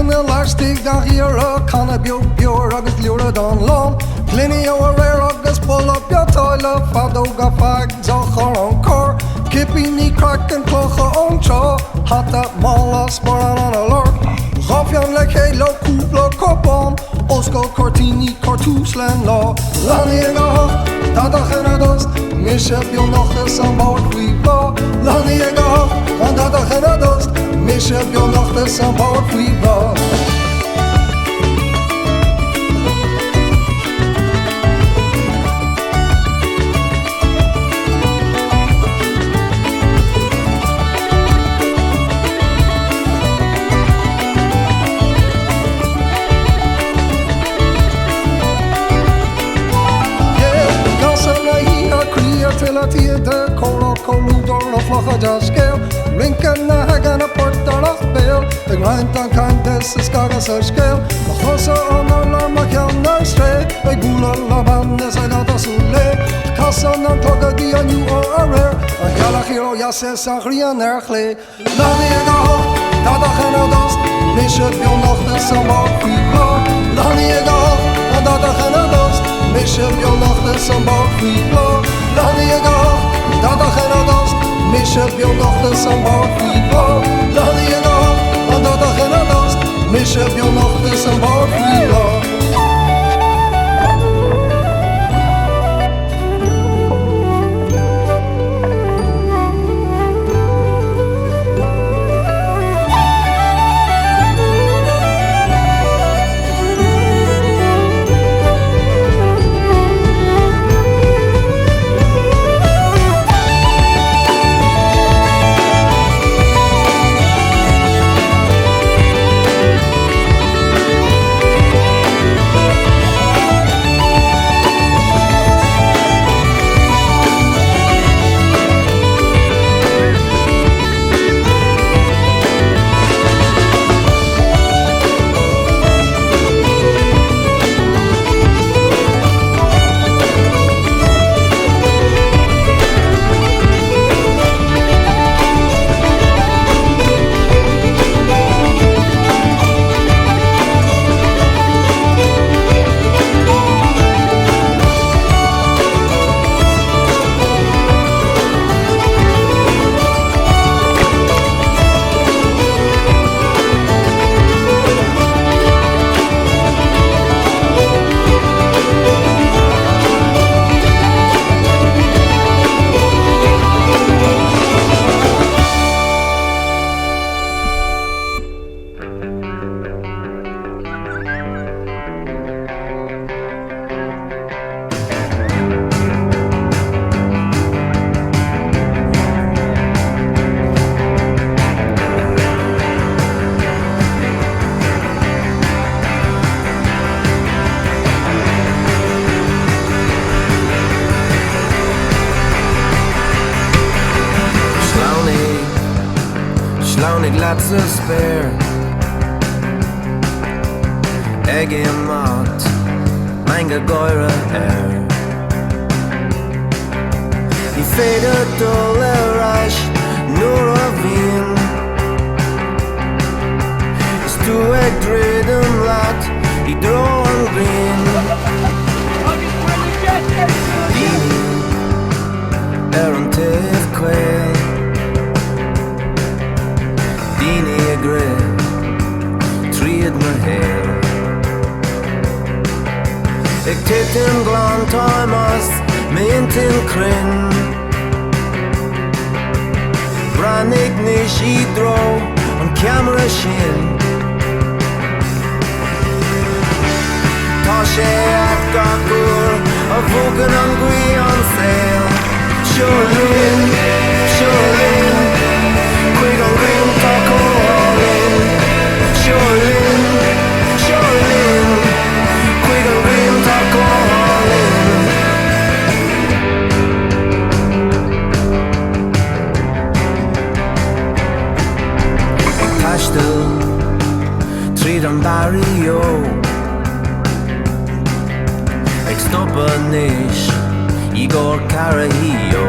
in the last dig down here, can a pure agus lure down long. Plenty of rare agus pull up your toilet, fadoga fags or on car. Kipping the crack and cloche on chaw, hat that mala sporan on a lurk. Rafjan like halo koepla kopon, Osco Cortini Cortoesland law. Laniega, dat in het dust, mis heb je nog de sambal kwiebla. Laniega, dat in het dust, mis heb je nog de sambal kwiebla. Till at the cola coludor of Lachadaskel, Lincoln Hagan a portal of Bill, the grind on kindness is Gagas a scale, the Hossa on the Lamakan Stray, the Gula Labandes I got a Sule, Cassan and Togadi and you are rare, a Galahiro Yasses Agrian Ercle, Laniega, Dadachana dust, Bishop your noch the Samba Creepa, Laniega, Dadachana dust, Bishop your noch the Samba Creepa. Laniega, dat in dust, mis heb je nog de sambal kwiebla. Laniega, dat in dust, mis heb je nog de sambal kwiebla. Slownig lots of spare Egg in mat Manga goira air I feder dole rush Nur of vin Stu eg driden lat I drån green Din tif quail Dini a grill, tríad mar hair Ag titin glán táimas, maintin crin Brannig níos I dró, an camera sin Tá sé ag gacúr, a bhugan an gui an sail Siúrlín, siúrlín Quick on green taco all-in Siúrlín, siúrlín Quick on green taco all-in Tastal tríd an barrio Ag stoppa níos I gcór carahío